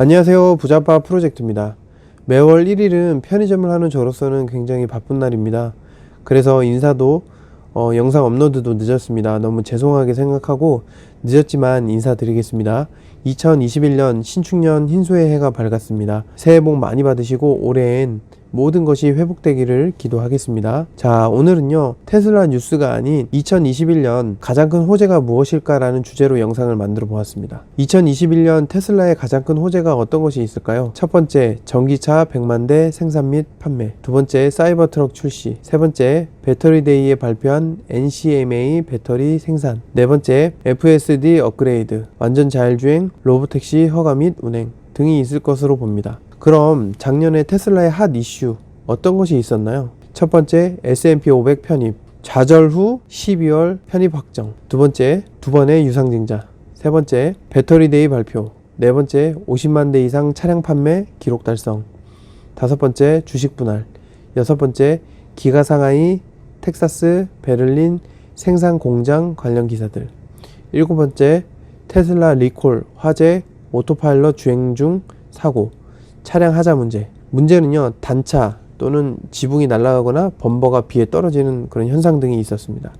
안녕하세요. 부자빠 프로젝트입니다. 매월 1일은 편의점을 하는 저로서는 굉장히 바쁜 날입니다. 그래서 인사도 영상 업로드도 늦었습니다. 너무 죄송하게 생각하고 늦었지만 인사드리겠습니다. 2021년 신축년 흰소의 해가 밝았습니다. 새해 복 많이 받으시고 올해엔 모든 것이 회복되기를 기도하겠습니다. 자, 오늘은요, 테슬라 뉴스가 아닌 2021년 가장 큰 호재가 무엇일까라는 주제로 영상을 만들어 보았습니다. 2021년 테슬라의 가장 큰 호재가 어떤 것이 있을까요? 첫 번째, 전기차 100만 대 생산 및 판매. 두 번째, 사이버 트럭 출시. 세 번째, 배터리데이에 발표한 NCMA 배터리 생산. 네 번째, FSD 업그레이드, 완전 자율주행, 로보택시 허가 및 운행 등이 있을 것으로 봅니다. 그럼 작년에 테슬라의 핫 이슈 어떤 것이 있었나요? 첫 번째, S&P 500 편입, 좌절 후 12월 편입 확정. 두 번째, 두 번의 유상증자. 세 번째, 배터리데이 발표. 네 번째, 50만 대 이상 차량 판매 기록 달성. 다섯 번째, 주식 분할. 여섯 번째, 기가 상하이 텍사스 베를린 생산 공장 관련 기사들. 일곱 번째, 테슬라 리콜 화재, 오토파일럿 주행 중 사고, 차량 하자 문제. 문제는요, 단차 또는 지붕이 날아가거나 범버가 비에 떨어지는 그런 현상 등이 있었습니다.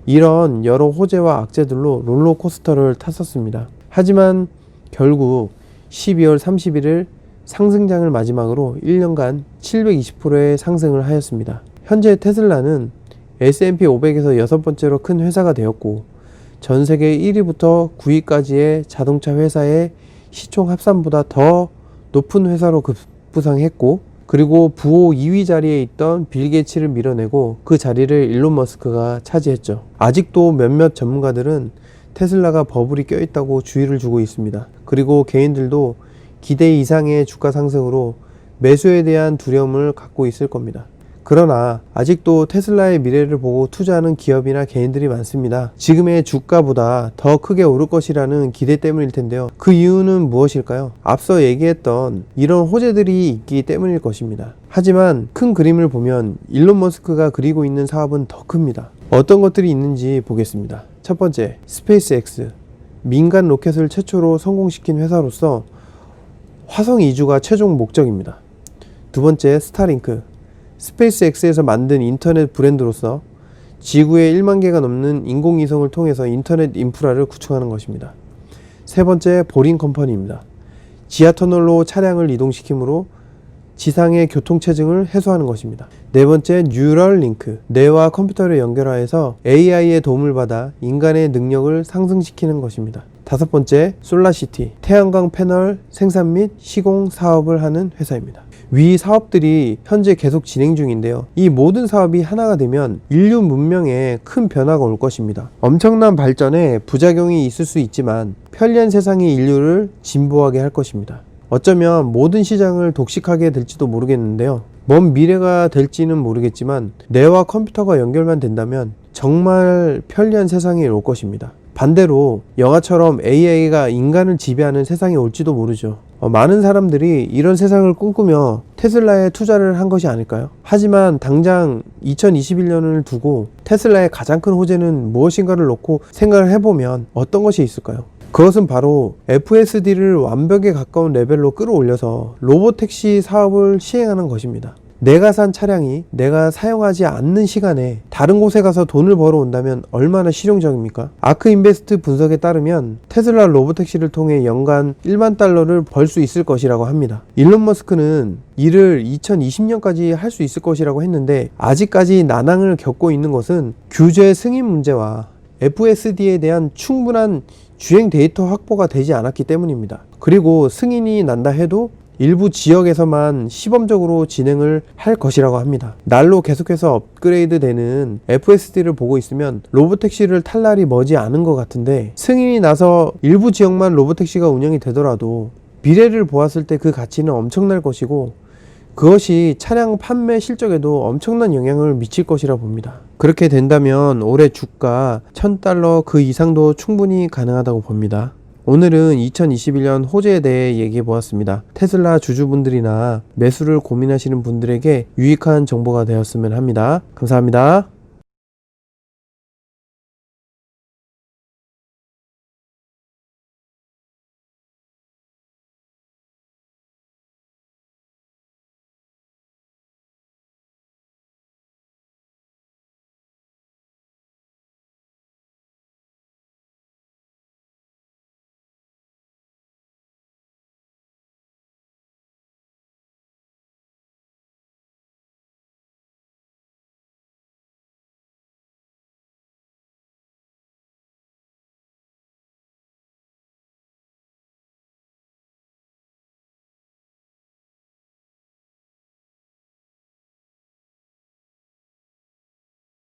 이런 여러 호재와 악재들로 롤러코스터를 탔었습니다. 하지만 결국 12월 31일 상승장을 마지막으로 1년간 720%의 상승을 하였습니다. 현재 테슬라는 S&P 500에서 여섯 번째로 큰 회사가 되었고, 전 세계 1위부터 9위까지의 자동차 회사의 시총 합산보다 더 높은 회사로 급부상했고, 그리고 부호 2위 자리에 있던 빌 게이츠를 밀어내고 그 자리를 일론 머스크가 차지했죠. 아직도 몇몇 전문가들은 테슬라가 버블이 껴있다고 주의를 주고 있습니다. 그리고 개인들도 기대 이상의 주가 상승으로 매수에 대한 두려움을 갖고 있을 겁니다. 그러나 아직도 테슬라의 미래를 보고 투자하는 기업이나 개인들이 많습니다. 지금의 주가보다 더 크게 오를 것이라는 기대 때문일 텐데요. 그 이유는 무엇일까요? 앞서 얘기했던 이런 호재들이 있기 때문일 것입니다. 하지만 큰 그림을 보면 일론 머스크가 그리고 있는 사업은 더 큽니다. 어떤 것들이 있는지 보겠습니다. 첫 번째, 스페이스X. 민간 로켓을 최초로 성공시킨 회사로서 화성 이주가 최종 목적입니다. 두 번째, 스타링크. 스페이스X에서 만든 인터넷 브랜드로서 지구에 1만 개가 넘는 인공위성을 통해서 인터넷 인프라를 구축하는 것입니다. 세 번째, 보링 컴퍼니입니다. 지하터널로 차량을 이동시키므로 지상의 교통체증을 해소하는 것입니다. 네 번째, 뉴럴링크. 뇌와 컴퓨터를 연결하여서 AI의 도움을 받아 인간의 능력을 상승시키는 것입니다. 다섯 번째, 솔라시티. 태양광 패널 생산 및 시공 사업을 하는 회사입니다. 위 사업들이 현재 계속 진행 중인데요. 이 모든 사업이 하나가 되면 인류 문명에 큰 변화가 올 것입니다. 엄청난 발전에 부작용이 있을 수 있지만 편리한 세상이 인류를 진보하게 할 것입니다. 어쩌면 모든 시장을 독식하게 될지도 모르겠는데요. 먼 미래가 될지는 모르겠지만 뇌와 컴퓨터가 연결만 된다면 정말 편리한 세상이 올 것입니다. 반대로 영화처럼 AI가 인간을 지배하는 세상이 올지도 모르죠. 많은 사람들이 이런 세상을 꿈꾸며 테슬라에 투자를 한 것이 아닐까요? 하지만 당장 2021년을 두고 테슬라의 가장 큰 호재는 무엇인가를 놓고 생각을 해보면 어떤 것이 있을까요? 그것은 바로 FSD를 완벽에 가까운 레벨로 끌어올려서 로보택시 사업을 시행하는 것입니다. 내가 산 차량이 내가 사용하지 않는 시간에 다른 곳에 가서 돈을 벌어온다면 얼마나 실용적입니까? 아크인베스트 분석에 따르면 테슬라 로보택시를 통해 연간 1만 달러를 벌 수 있을 것이라고 합니다. 일론 머스크는 이를 2020년까지 할 수 있을 것이라고 했는데 아직까지 난항을 겪고 있는 것은 규제 승인 문제와 FSD에 대한 충분한 주행 데이터 확보가 되지 않았기 때문입니다. 그리고 승인이 난다 해도 일부 지역에서만 시범적으로 진행을 할 것이라고 합니다. 날로 계속해서 업그레이드 되는 FSD를 보고 있으면 로보택시를 탈 날이 머지 않은 것 같은데, 승인이 나서 일부 지역만 로보택시가 운영이 되더라도 미래를 보았을 때 그 가치는 엄청날 것이고 그것이 차량 판매 실적에도 엄청난 영향을 미칠 것이라 봅니다. 그렇게 된다면 올해 주가 1000달러 그 이상도 충분히 가능하다고 봅니다. 오늘은 2021년 호재에 대해 얘기해 보았습니다. 테슬라 주주분들이나 매수를 고민하시는 분들에게 유익한 정보가 되었으면 합니다. 감사합니다.